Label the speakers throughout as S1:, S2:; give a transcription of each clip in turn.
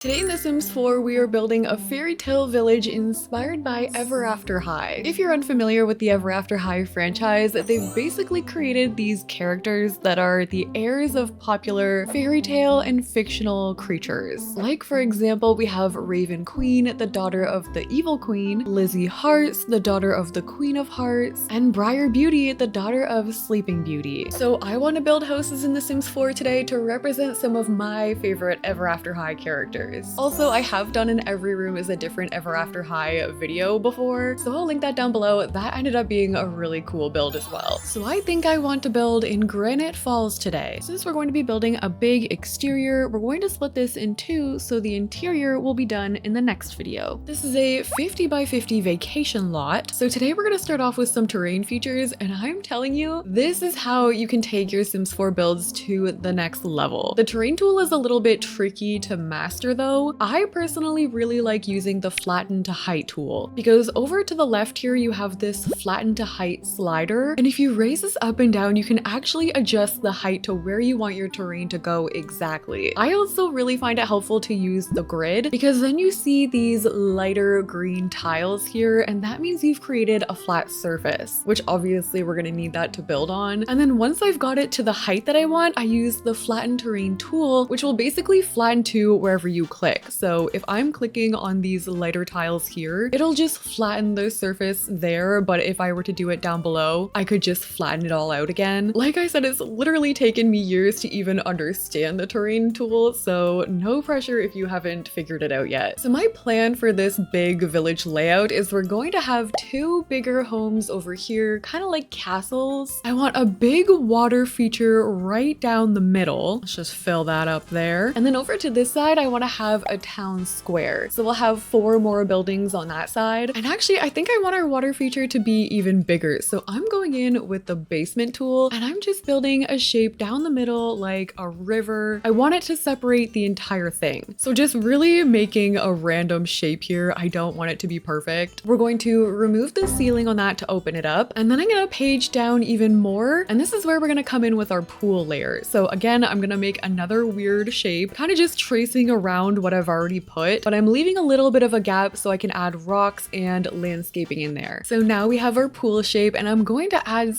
S1: Today in The Sims 4, we are building a fairy tale village inspired by Ever After High. If you're unfamiliar with the Ever After High franchise, they've basically created these characters that are the heirs of popular fairy tale and fictional creatures. Like, for example, we have Raven Queen, the daughter of the Evil Queen, Lizzie Hearts, the daughter of the Queen of Hearts, and Briar Beauty, the daughter of Sleeping Beauty. So I want to build houses in The Sims 4 today to represent some of my favorite Ever After High characters. Also, I have done an Every Room is a Different Ever After High video before, so I'll link that down below. That ended up being a really cool build as well. So I think I want to build in Granite Falls today. Since we're going to be building a big exterior, we're going to split this in two, so the interior will be done in the next video. This is a 50 by 50 vacation lot. So today we're going to start off with some terrain features, and I'm telling you, this is how you can take your Sims 4 builds to the next level. The terrain tool is a little bit tricky to master though. I personally really like using the flatten to height tool because over to the left here you have this flatten to height slider, and if you raise this up and down you can actually adjust the height to where you want your terrain to go exactly. I also really find it helpful to use the grid because then you see these lighter green tiles here, and that means you've created a flat surface, which obviously we're going to need that to build on. And then once I've got it to the height that I want, I use the flatten terrain tool, which will basically flatten to wherever you click. So if I'm clicking on these lighter tiles here, it'll just flatten the surface there, but if I were to do it down below, I could just flatten it all out again. Like I said, it's literally taken me years to even understand the terrain tool, so no pressure if you haven't figured it out yet. So my plan for this big village layout is we're going to have two bigger homes over here, kind of like castles. I want a big water feature right down the middle. Let's just fill that up there. And then over to this side, I want to have a town square. So we'll have 4 more buildings on that side. And actually, I think I want our water feature to be even bigger. So I'm going in with the basement tool and I'm just building a shape down the middle like a river. I want it to separate the entire thing. So just really making a random shape here. I don't want it to be perfect. We're going to remove the ceiling on that to open it up. And then I'm going to page down even more. And this is where we're going to come in with our pool layer. So again, I'm going to make another weird shape, kind of just tracing around what I've already put, but I'm leaving a little bit of a gap so I can add rocks and landscaping in there. So now we have our pool shape, and I'm going to add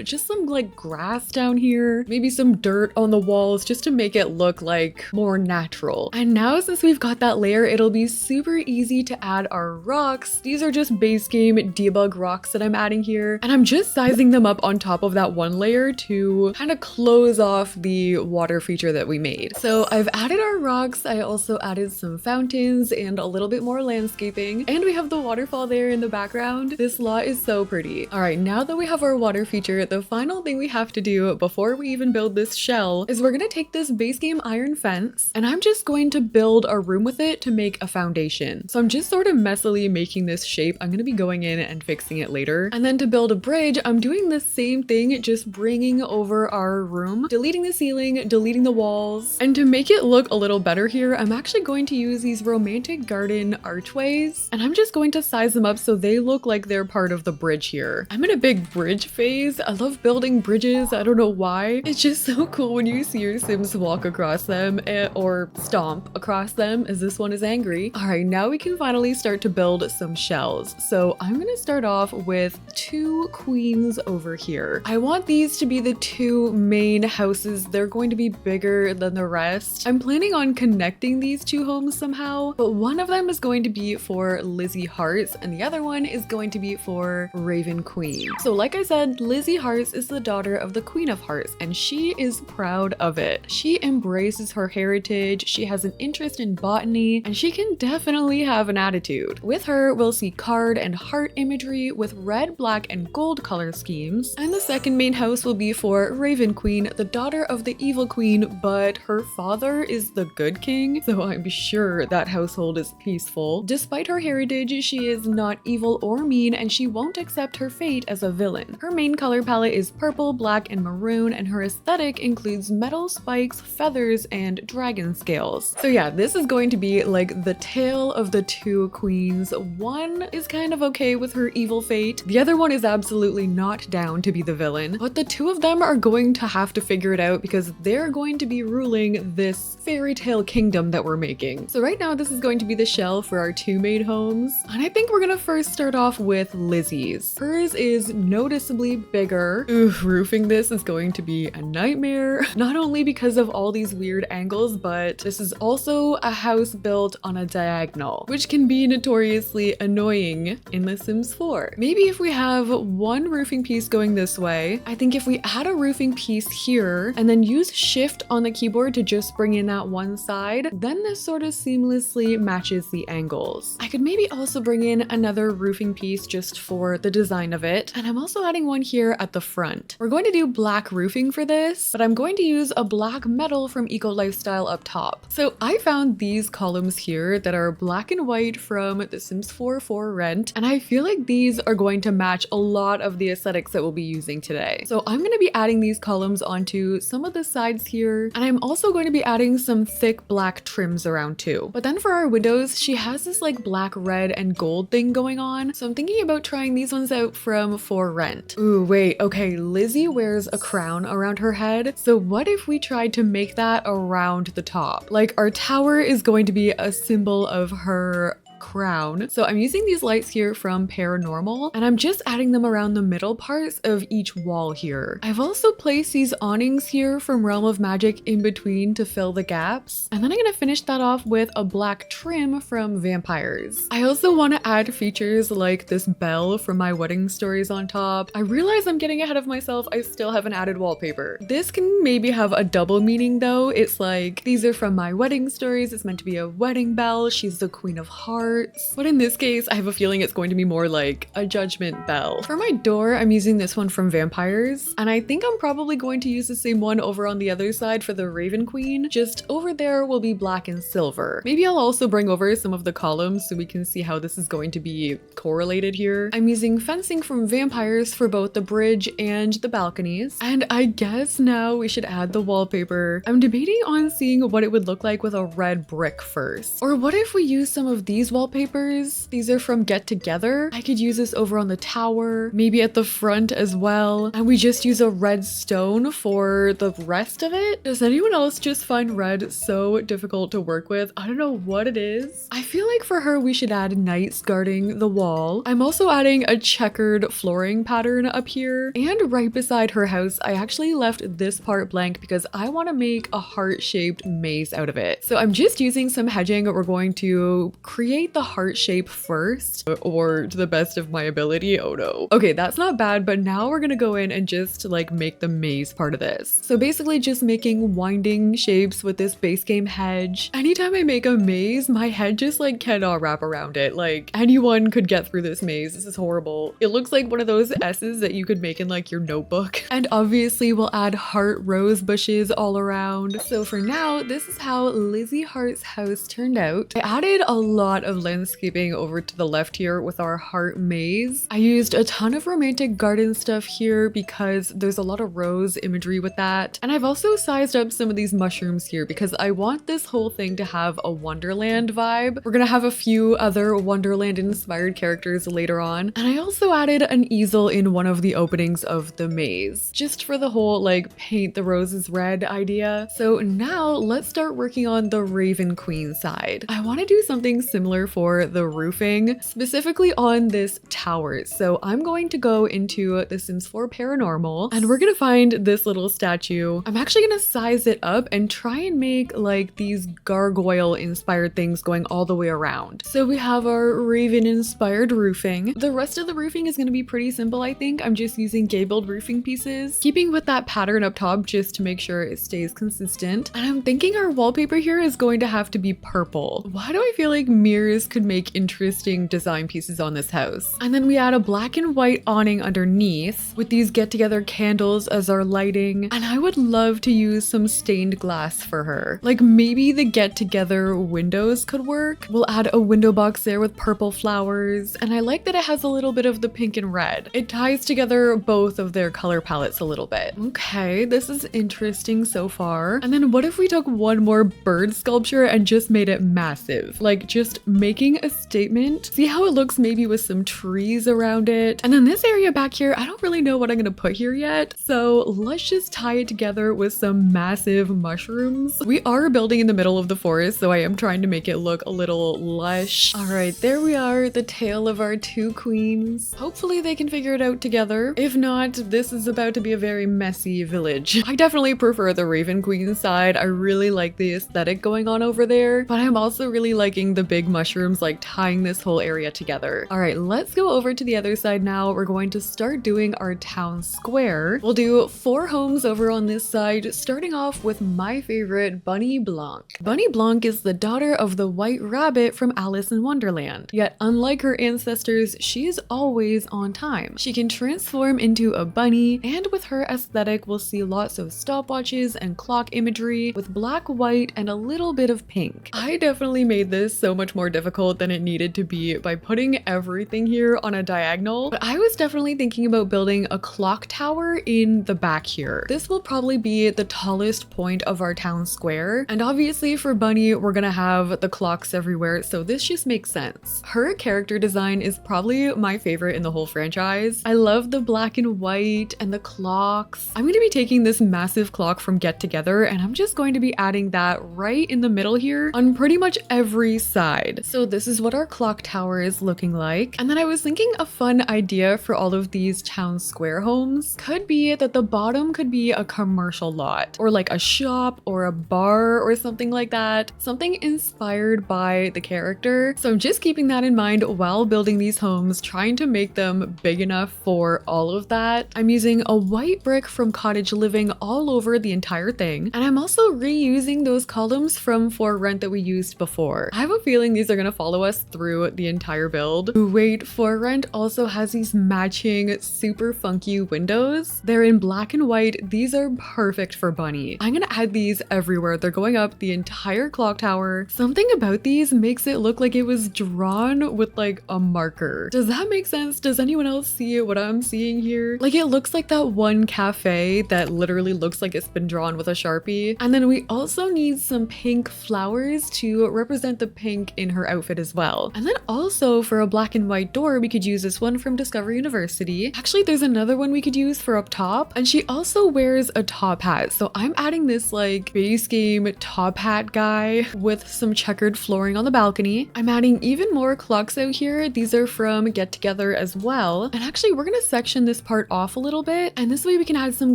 S1: just some like grass down here, maybe some dirt on the walls just to make it look like more natural. And now since we've got that layer, it'll be super easy to add our rocks. These are just base game debug rocks that I'm adding here, and I'm just sizing them up on top of that one layer to kind of close off the water feature that we made. So I've added our rocks. I also added some fountains and a little bit more landscaping, and we have the waterfall there in the background. This lot is so pretty. All right, now that we have our water feature, the final thing we have to do before we even build this shell is we're gonna take this base game iron fence, and I'm just going to build a room with it to make a foundation. So I'm just sort of messily making this shape. I'm gonna be going in and fixing it later. And then to build a bridge, I'm doing the same thing, just bringing over our room, deleting the ceiling, deleting the walls. And to make it look a little better here, I'm actually going to use these romantic garden archways, and I'm just going to size them up so they look like they're part of the bridge here. I'm in a big bridge phase. I love building bridges. I don't know why. It's just so cool when you see your Sims walk across them or stomp across them, as this one is angry. All right, now we can finally start to build some shells. So I'm going to start off with 2 queens over here. I want these to be the 2 main houses. They're going to be bigger than the rest. I'm planning on connecting these 2 homes somehow, but one of them is going to be for Lizzie Hearts and the other one is going to be for Raven Queen. So like I said, Lizzie Hearts is the daughter of the Queen of Hearts, and she is proud of it. She embraces her heritage, she has an interest in botany, and she can definitely have an attitude. With her, we'll see card and heart imagery with red, black, and gold color schemes. And the second main house will be for Raven Queen, the daughter of the Evil Queen, but her father is the good king, so I'm sure that household is peaceful. Despite her heritage, she is not evil or mean, and she won't accept her fate as a villain. Her main color palette is purple, black, and maroon, and her aesthetic includes metal spikes, feathers, and dragon scales. So yeah, this is going to be like the tale of the 2 queens. One is kind of okay with her evil fate. The other one is absolutely not down to be the villain, but the 2 of them are going to have to figure it out because they're going to be ruling this fairy tale kingdom that we're making. So right now this is going to be the shell for our two maid homes. And I think we're gonna first start off with Lizzie's. Hers is noticeably bigger. Ooh, roofing this is going to be a nightmare. Not only because of all these weird angles, but this is also a house built on a diagonal, which can be notoriously annoying in The Sims 4. Maybe if we have one roofing piece going this way, I think if we add a roofing piece here and then use shift on the keyboard to just bring in that one side, then this sort of seamlessly matches the angles. I could maybe also bring in another roofing piece just for the design of it, and I'm also adding one here at the front. We're going to do black roofing for this, but I'm going to use a black metal from Eco Lifestyle up top. So I found these columns here that are black and white from The Sims 4 for rent, and I feel like these are going to match a lot of the aesthetics that we'll be using today. So I'm going to be adding these columns onto some of the sides here, and I'm also going to be adding some thick black trims around too. But then for our windows, she has this like black, red, and gold thing going on, so I'm thinking about trying these ones out from For Rent. Ooh, wait, okay, Lizzie wears a crown around her head, so what if we tried to make that around the top? Like, our tower is going to be a symbol of her crown. So I'm using these lights here from Paranormal, and I'm just adding them around the middle parts of each wall here. I've also placed these awnings here from Realm of Magic in between to fill the gaps. And then I'm gonna finish that off with a black trim from Vampires. I also want to add features like this bell from my wedding stories on top. I realize I'm getting ahead of myself. I still haven't added wallpaper. This can maybe have a double meaning though. It's like, these are from my wedding stories. It's meant to be a wedding bell. She's the Queen of Hearts. But in this case, I have a feeling it's going to be more like a judgment bell. For my door, I'm using this one from Vampires, and I think I'm probably going to use the same one over on the other side for the Raven Queen. Just over there will be black and silver. Maybe I'll also bring over some of the columns so we can see how this is going to be correlated here. I'm using fencing from Vampires for both the bridge and the balconies. And I guess now we should add the wallpaper. I'm debating on seeing what it would look like with a red brick first. Or what if we use some of these wallpapers? These are from Get Together. I could use this over on the tower, maybe at the front as well. And we just use a red stone for the rest of it. Does anyone else just find red so difficult to work with? I don't know what it is. I feel like for her, we should add knights guarding the wall. I'm also adding a checkered flooring pattern up here. And right beside her house, I actually left this part blank because I want to make a heart-shaped maze out of it. So I'm just using some hedging. We're going to create the heart shape first, or to the best of my ability. Oh no. Okay, that's not bad, but now we're gonna go in and just like make the maze part of this. So basically just making winding shapes with this base game hedge. Anytime I make a maze, my head just like cannot wrap around it. Like, anyone could get through this maze. This is horrible. It looks like one of those S's that you could make in like your notebook. And obviously we'll add heart rose bushes all around. So for now, this is how Lizzie Hearts' house turned out. I added a lot of landscaping over to the left here with our heart maze. I used a ton of romantic garden stuff here because there's a lot of rose imagery with that. And I've also sized up some of these mushrooms here because I want this whole thing to have a Wonderland vibe. We're gonna have a few other Wonderland inspired characters later on. And I also added an easel in one of the openings of the maze, just for the whole like paint the roses red idea. So now let's start working on the Raven Queen side. I want to do something similar for the roofing, specifically on this tower. So I'm going to go into The Sims 4 Paranormal, and we're gonna find this little statue. I'm actually gonna size it up and try and make like these gargoyle inspired things going all the way around. So we have our Raven inspired roofing. The rest of the roofing is gonna be pretty simple, I think. I'm just using gabled roofing pieces, keeping with that pattern up top just to make sure it stays consistent. And I'm thinking our wallpaper here is going to have to be purple. Why do I feel like mirrors could make interesting design pieces on this house? And then we add a black and white awning underneath with these get together candles as our lighting. And I would love to use some stained glass for her. Like maybe the get together windows could work. We'll add a window box there with purple flowers. And I like that it has a little bit of the pink and red. It ties together both of their color palettes a little bit. Okay, this is interesting so far. And then what if we took one more bird sculpture and just made it massive? Like just make making a statement. See how it looks maybe with some trees around it. And then this area back here, I don't really know what I'm gonna put here yet. So let's just tie it together with some massive mushrooms. We are building in the middle of the forest, so I am trying to make it look a little lush. All right, there we are, the tale of our two queens. Hopefully they can figure it out together. If not, this is about to be a very messy village. I definitely prefer the Raven Queen side. I really like the aesthetic going on over there, but I'm also really liking the big mushrooms like tying this whole area together. All right, let's go over to the other side now. We're going to start doing our town square. We'll do 4 homes over on this side, starting off with my favorite, Bunny Blanc. Bunny Blanc is the daughter of the White Rabbit from Alice in Wonderland. Yet unlike her ancestors, she is always on time. She can transform into a bunny, and with her aesthetic, we'll see lots of stopwatches and clock imagery with black, white, and a little bit of pink. I definitely made this so much more difficult than it needed to be by putting everything here on a diagonal, but I was definitely thinking about building a clock tower in the back here. This will probably be the tallest point of our town square, and obviously for Bunny, we're gonna have the clocks everywhere, so this just makes sense. Her character design is probably my favorite in the whole franchise. I love the black and white and the clocks. I'm gonna be taking this massive clock from Get Together, and I'm just going to be adding that right in the middle here on pretty much every side. So this is what our clock tower is looking like. And then I was thinking a fun idea for all of these town square homes could be that the bottom could be a commercial lot, or like a shop or a bar or something like that. Something inspired by the character. So I'm just keeping that in mind while building these homes, trying to make them big enough for all of that. I'm using a white brick from Cottage Living all over the entire thing. And I'm also reusing those columns from For Rent that we used before. I have a feeling these are gonna follow us through the entire build. Wait, For Rent also has these matching super funky windows. They're in black and white. These are perfect for Bunny. I'm gonna add these everywhere. They're going up the entire clock tower. Something about these makes it look like it was drawn with like a marker. Does that make sense? Does anyone else see what I'm seeing here? Like, it looks like that one cafe that literally looks like it's been drawn with a Sharpie. And then we also need some pink flowers to represent the pink in her outfit as well. And then also for a black and white door, we could use this one from Discovery University. Actually, there's another one we could use for up top. And she also wears a top hat. So I'm adding this like base game top hat guy with some checkered flooring on the balcony. I'm adding even more clocks out here. These are from Get Together as well. And actually, we're gonna section this part off a little bit. And this way we can add some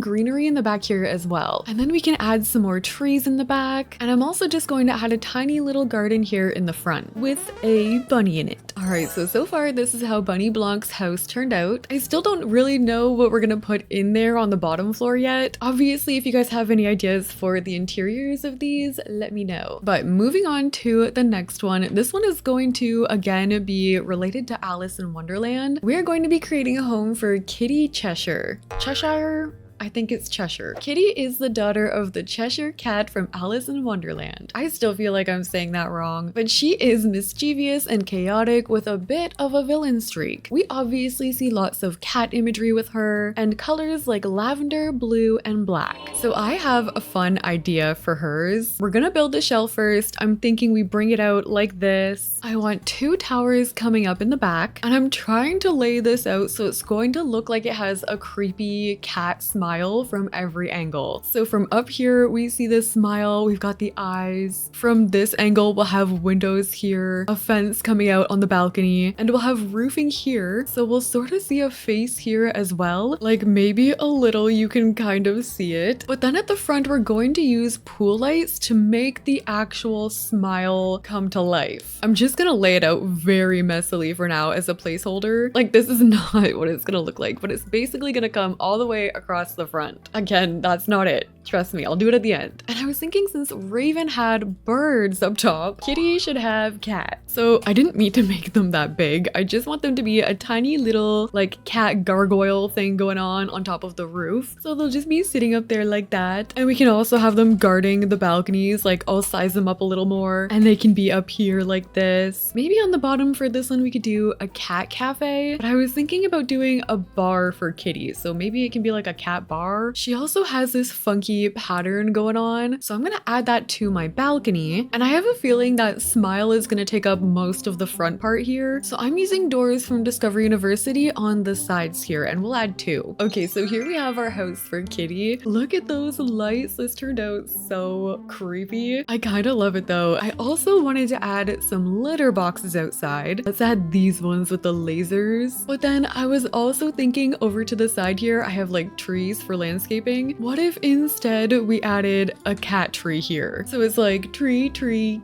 S1: greenery in the back here as well. And then we can add some more trees in the back. And I'm also just going to add a tiny little garden here in the front with a bunny in it. All right, so far this is how Bunny Blanc's house turned out. I still don't really know what we're gonna put in there on the bottom floor yet. Obviously, if you guys have any ideas for the interiors of these, let me know. But moving on to the next one, this one is going to again be related to Alice in Wonderland. We're going to be creating a home for Kitty Cheshire. Cheshire? I think it's Cheshire. Kitty is the daughter of the Cheshire cat from Alice in Wonderland. I still feel like I'm saying that wrong, but she is mischievous and chaotic with a bit of a villain streak. We obviously see lots of cat imagery with her and colors like lavender, blue, and black. So I have a fun idea for hers. We're gonna build the shell first. I'm thinking we bring it out like this. I want 2 towers coming up in the back, and I'm trying to lay this out so it's going to look like it has a creepy cat smile from every angle. So from up here, we see this smile, we've got the eyes. From this angle, we'll have windows here, a fence coming out on the balcony, and we'll have roofing here. So we'll sort of see a face here as well. Like maybe a little, you can kind of see it. But then at the front, we're going to use pool lights to make the actual smile come to life. I'm just gonna lay it out very messily for now as a placeholder. Like, this is not what it's gonna look like, but it's basically gonna come all the way across the front. Again, that's not it. Trust me, I'll do it at the end. And I was thinking, since Raven had birds up top, Kitty should have cat. So I didn't mean to make them that big. I just want them to be a tiny little like cat gargoyle thing going on top of the roof. So they'll just be sitting up there like that. And we can also have them guarding the balconies. Like, I'll size them up a little more and they can be up here like this. Maybe on the bottom for this one, we could do a cat cafe. But I was thinking about doing a bar for Kitty. So maybe it can be like a cat bar. She also has this funky pattern going on, so I'm gonna add that to my balcony. And I have a feeling that smile is gonna take up most of the front part here, so I'm using doors from Discovery University on the sides here, and we'll add 2. Okay, so here we have our house for Kitty. Look at those lights. This turned out so creepy. I kind of love it though. I also wanted to add some litter boxes outside. Let's add these ones with the lasers. But then I was also thinking over to the side here, I have like trees for landscaping. What if instead we added a cat tree here? So it's like tree,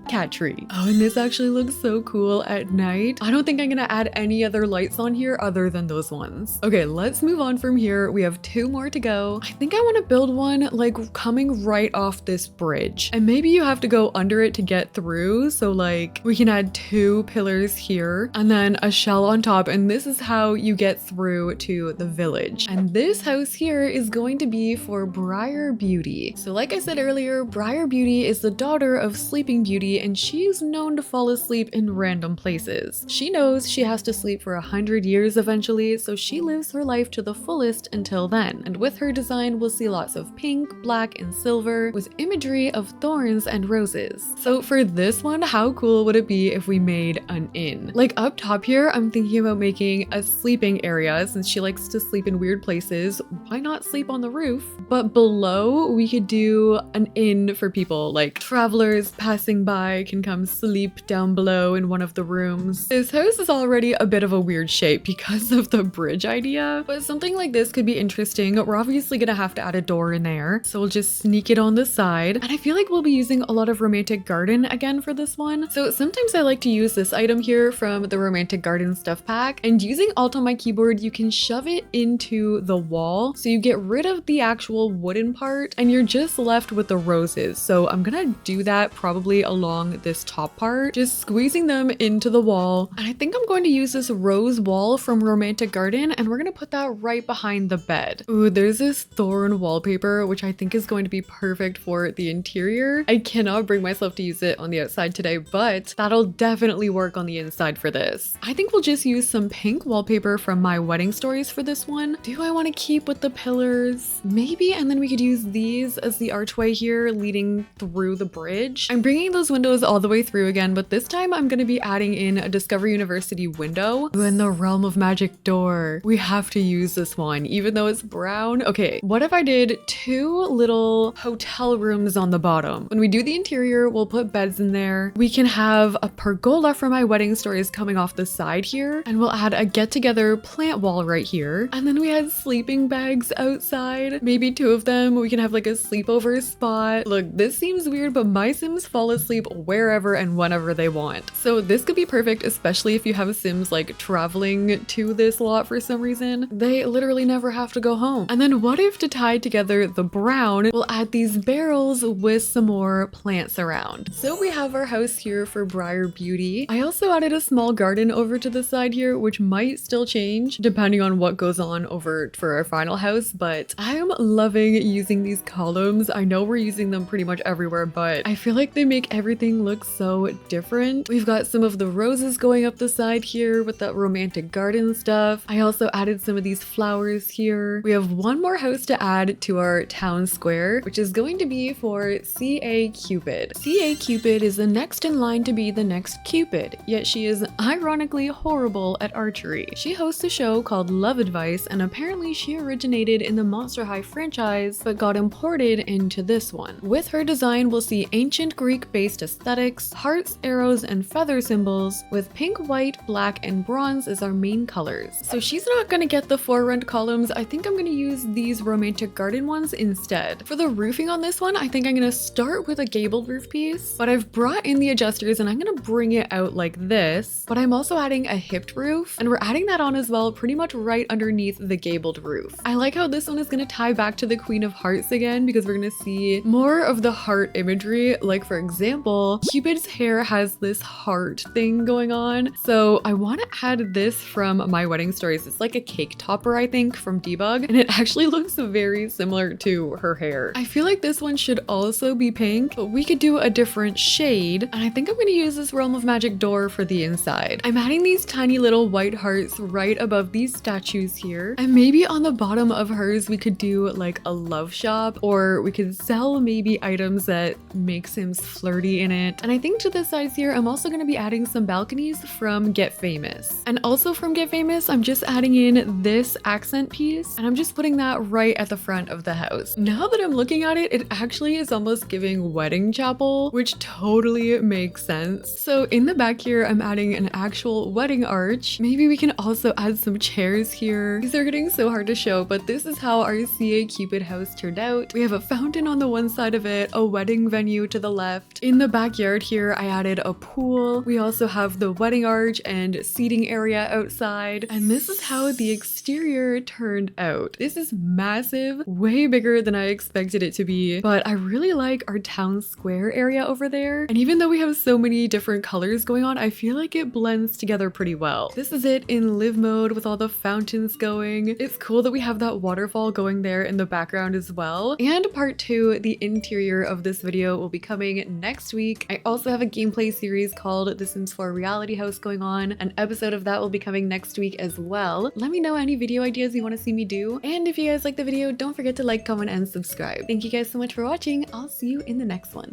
S1: cat tree. Oh, and this actually looks so cool at night. I don't think I'm gonna add any other lights on here other than those ones. Okay, let's move on from here. We have 2 more to go. I think I want to build one like coming right off this bridge. And maybe you have to go under it to get through. So like we can add 2 pillars here and then a shell on top. And this is how you get through to the village. And this house here is going to be for Briar Beauty. So like I said earlier, Briar Beauty is the daughter of Sleeping Beauty and she's known to fall asleep in random places. She knows she has to sleep for 100 years eventually, so she lives her life to the fullest until then. And with her design, we'll see lots of pink, black, and silver with imagery of thorns and roses. So for this one, how cool would it be if we made an inn? Like up top here, I'm thinking about making a sleeping area since she likes to sleep in weird places. Why not sleep on the roof? But below, we could do an inn for people, like travelers passing by can come sleep down below in one of the rooms. This house is already a bit of a weird shape because of the bridge idea, but something like this could be interesting. We're obviously gonna have to add a door in there, so we'll just sneak it on the side. And I feel like we'll be using a lot of romantic garden again for this one. So sometimes I like to use this item here from the romantic garden stuff pack, and using Alt on my keyboard, you can shove it into the wall. So you get rid of the actual wooden part and you're just left with the roses. So I'm gonna do that probably along this top part, just squeezing them into the wall. And I think I'm going to use this rose wall from Romantic Garden and we're gonna put that right behind the bed. Ooh, there's this thorn wallpaper, which I think is going to be perfect for the interior. I cannot bring myself to use it on the outside today, but that'll definitely work on the inside for this. I think we'll just use some pink wallpaper from My Wedding Stories for this one. Do I want to keep with the pillars? Maybe, and then we could use these as the archway here leading through the bridge. I'm bringing those windows all the way through again, but this time I'm going to be adding in a Discovery University window. Ooh, and the Realm of Magic door. We have to use this one, even though it's brown. Okay, what if I did 2 little hotel rooms on the bottom? When we do the interior, we'll put beds in there. We can have a pergola for My Wedding Stories coming off the side here, and we'll add a get-together plant wall right here. And then we had sleeping bags outside, maybe 2 of them. We can have like a sleepover spot. Look, this seems weird, but my Sims fall asleep wherever and whenever they want. So this could be perfect, especially if you have Sims like traveling to this lot for some reason. They literally never have to go home. And then what if to tie together the brown, we'll add these barrels with some more plants around. So we have our house here for Briar Beauty. I also added a small garden over to the side here, which might still change depending on what goes on over for our final house, but I'm loving using these columns. I know we're using them pretty much everywhere, but I feel like they make everything look so different. We've got some of the roses going up the side here with that romantic garden stuff. I also added some of these flowers here. We have one more house to add to our town square, which is going to be for CA Cupid. CA Cupid is the next in line to be the next Cupid, yet she is ironically horrible at archery. She hosts a show called Love Advice, and apparently she originated in the Monster High franchise, but got imported into this one. With her design, we'll see ancient Greek-based aesthetics, hearts, arrows, and feather symbols, with pink, white, black, and bronze as our main colors. So she's not gonna get the 4 rent columns. I think I'm gonna use these romantic garden ones instead. For the roofing on this one, I think I'm gonna start with a gabled roof piece, but I've brought in the adjusters and I'm gonna bring it out like this, but I'm also adding a hipped roof, and we're adding that on as well, pretty much right underneath the gabled roof. I like how this one is gonna tie back to the Queen of Hearts again, because we're gonna see more of the heart imagery. Like for example, Cupid's hair has this heart thing going on. So I want to add this from My Wedding Stories. It's like a cake topper, I think, from Debug, and it actually looks very similar to her hair. I feel like this one should also be pink, but we could do a different shade, and I think I'm going to use this Realm of Magic door for the inside. I'm adding these tiny little white hearts right above these statues here, and maybe on the bottom of her ours, we could do like a love shop, or we could sell maybe items that make Sims flirty in it. And I think to the sides here, I'm also going to be adding some balconies from Get Famous. And also from Get Famous, I'm just adding in this accent piece, and I'm just putting that right at the front of the house. Now that I'm looking at it, it actually is almost giving wedding chapel, which totally makes sense. So in the back here, I'm adding an actual wedding arch. Maybe we can also add some chairs here. These are getting so hard to show, but this is how our CA Cupid house turned out. We have a fountain on the one side of it, a wedding venue to the left. In the backyard here, I added a pool. We also have the wedding arch and seating area outside. And this is how the exterior turned out. This is massive, way bigger than I expected it to be, but I really like our town square area over there. And even though we have so many different colors going on, I feel like it blends together pretty well. This is it in live mode with all the fountains going. It's cool that we have that waterfall going there in the background as well. And part 2, the interior of this video, will be coming next week. I also have a gameplay series called The Sims 4 Reality House going on. An episode of that will be coming next week as well. Let me know any video ideas you want to see me do. And if you guys like the video, don't forget to like, comment, and subscribe. Thank you guys so much for watching. I'll see you in the next one.